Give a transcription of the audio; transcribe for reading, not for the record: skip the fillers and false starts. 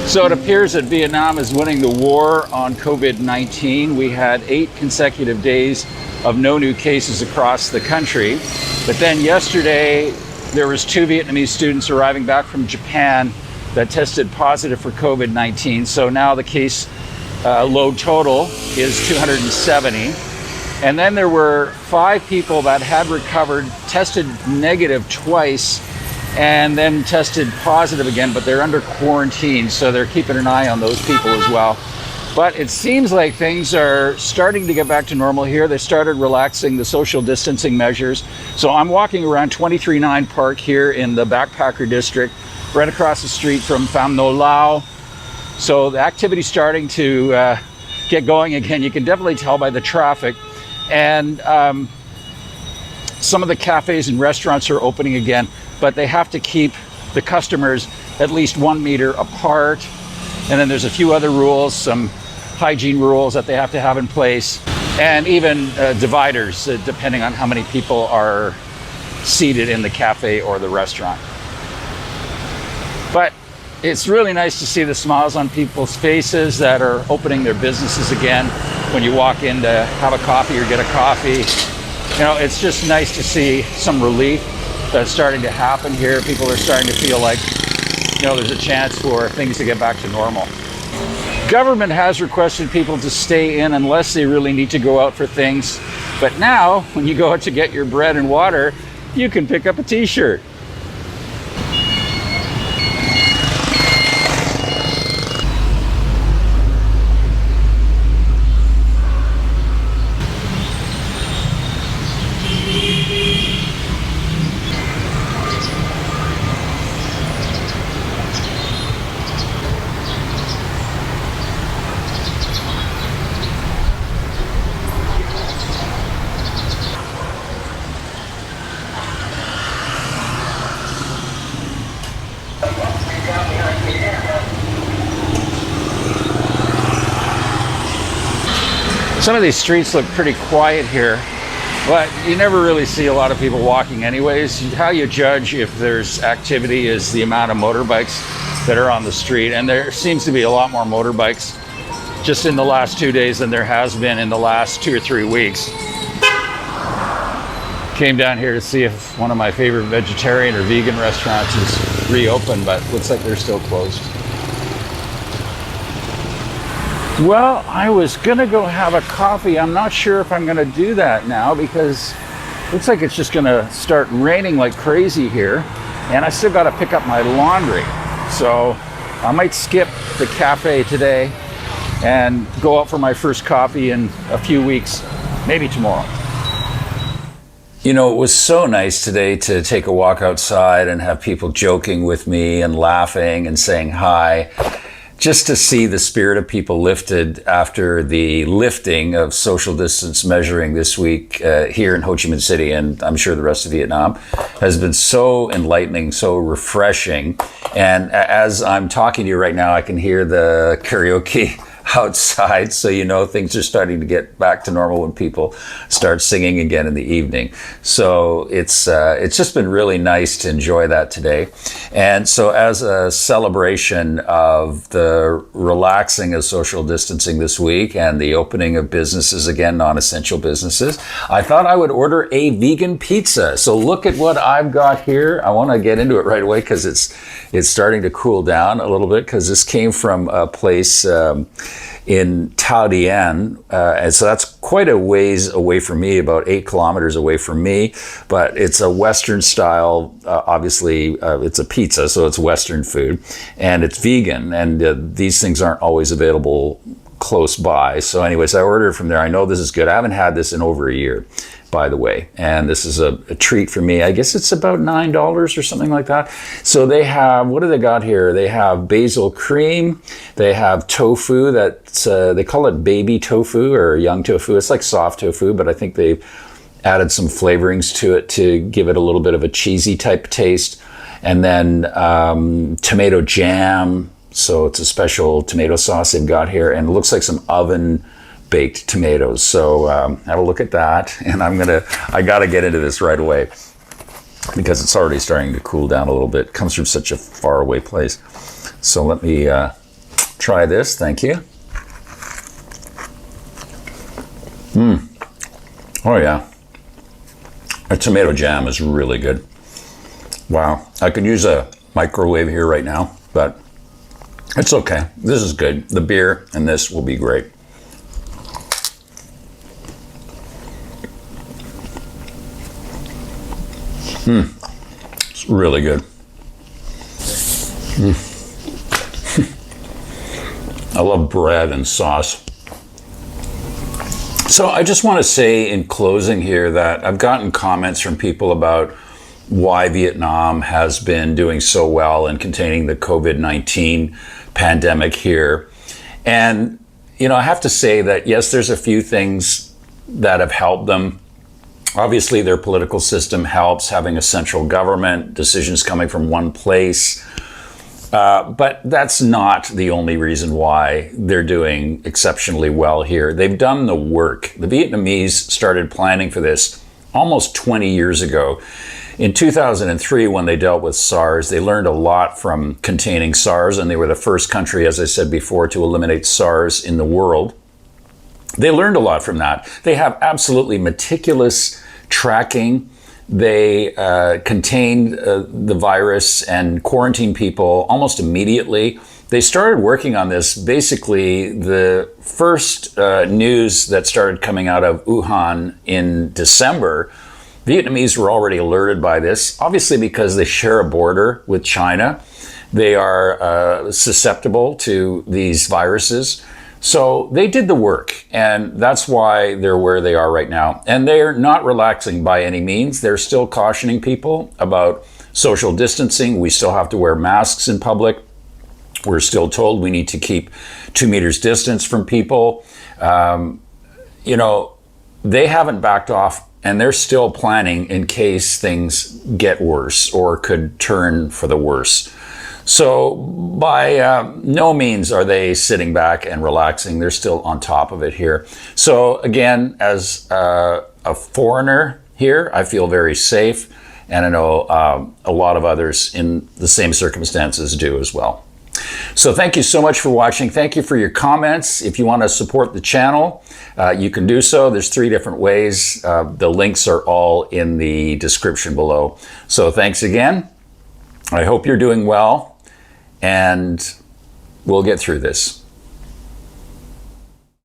So it appears that Vietnam is winning the war on COVID-19. We had 8 consecutive days of no new cases across the country. But then yesterday, there was 2 Vietnamese students arriving back from Japan that tested positive for COVID-19. So now the case load total is 270. And then there were 5 people that had recovered, tested negative twice, and then tested positive again, but they're under quarantine, so they're keeping an eye on those people as well. But it seems like things are starting to get back to normal here. They started relaxing the social distancing measures. So I'm walking around 23-9 Park here in the Backpacker District, right across the street from Pham Ngo Lao. So the activity's starting to get going again. You can definitely tell by the traffic. And some of the cafes and restaurants are opening again, but they have to keep the customers at least 1 meter apart. And then there's a few other rules, some hygiene rules that they have to have in place, and even dividers, depending on how many people are seated in the cafe or the restaurant. But it's really nice to see the smiles on people's faces that are opening their businesses again. When you walk in to have a coffee or get a coffee, you know, it's just nice to see some relief that's starting to happen here. People are starting to feel like, you know, there's a chance for things to get back to normal. Government has requested people to stay in unless they really need to go out for things. But now, when you go out to get your bread and water, you can pick up a t-shirt. Some of these streets look pretty quiet here, but you never really see a lot of people walking anyways. How you judge if there's activity is the amount of motorbikes that are on the street, and there seems to be a lot more motorbikes just in the last 2 days than there has been in the last 2 or 3 weeks. Came down here to see if one of my favorite vegetarian or vegan restaurants is reopened, but looks like they're still closed. Well, I was gonna go have a coffee. I'm not sure if I'm gonna do that now because it looks like it's just gonna start raining like crazy here, and I still gotta pick up my laundry. So I might skip the cafe today and go out for my first coffee in a few weeks, maybe tomorrow. You know, it was so nice today to take a walk outside and have people joking with me and laughing and saying hi. Just to see the spirit of people lifted after the lifting of social distance measuring this week here in Ho Chi Minh City, and I'm sure the rest of Vietnam, has been so enlightening, so refreshing. And as I'm talking to you right now, I can hear the karaoke outside, so you know things are starting to get back to normal when people start singing again in the evening. So it's just been really nice to enjoy that today. And so as a celebration of the relaxing of social distancing this week and the opening of businesses again, non-essential businesses, I thought I would order a vegan pizza. So look at what I've got here. I want to get into it right away because it's starting to cool down a little bit, because this came from a place in Tao Dien, and so that's quite a ways away from me, about 8 kilometers away from me, but it's a Western style, obviously it's a pizza, so it's Western food, and it's vegan, and these things aren't always available close by. So anyways, I ordered from there. I know this is good. I haven't had this in over a year, by the way, and this is a treat for me. I guess it's about $9 or something like that. So they have, what do they got here? They have basil cream, they have tofu, that's they call it baby tofu or young tofu. It's like soft tofu, but I think they've added some flavorings to it to give it a little bit of a cheesy type taste. And then tomato jam, so it's a special tomato sauce they've got here, and it looks like some oven baked tomatoes. So have a look at that. And I got to get into this right away because it's already starting to cool down a little bit. It comes from such a far away place. So let me try this. Thank you. Oh yeah. A tomato jam is really good. Wow. I could use a microwave here right now, but it's okay. This is good. The beer and this will be great. It's really good. I love bread and sauce. So I just want to say in closing here that I've gotten comments from people about why Vietnam has been doing so well in containing the COVID-19 pandemic here. And, you know, I have to say that, yes, there's a few things that have helped them. Obviously, their political system helps, having a central government, decisions coming from one place. But that's not the only reason why they're doing exceptionally well here. They've done the work. The Vietnamese started planning for this almost 20 years ago. In 2003, when they dealt with SARS, they learned a lot from containing SARS, and they were the first country, as I said before, to eliminate SARS in the world. They learned a lot from that. They have absolutely meticulous tracking. They contained the virus and quarantined people almost immediately. They started working on this. Basically, the first news that started coming out of Wuhan in December, Vietnamese were already alerted by this, obviously because they share a border with China. They are susceptible to these viruses. So they did the work, and that's why they're where they are right now. And they're not relaxing by any means. They're still cautioning people about social distancing. We still have to wear masks in public. We're still told we need to keep 2 meters distance from people. You know, they haven't backed off, and they're still planning in case things get worse or could turn for the worse. So by no means are they sitting back and relaxing. They're still on top of it here. So again, as a foreigner here, I feel very safe. And I know a lot of others in the same circumstances do as well. So thank you so much for watching. Thank you for your comments. If you want to support the channel, you can do so. There's 3 different ways. The links are all in the description below. So thanks again. I hope you're doing well, and we'll get through this.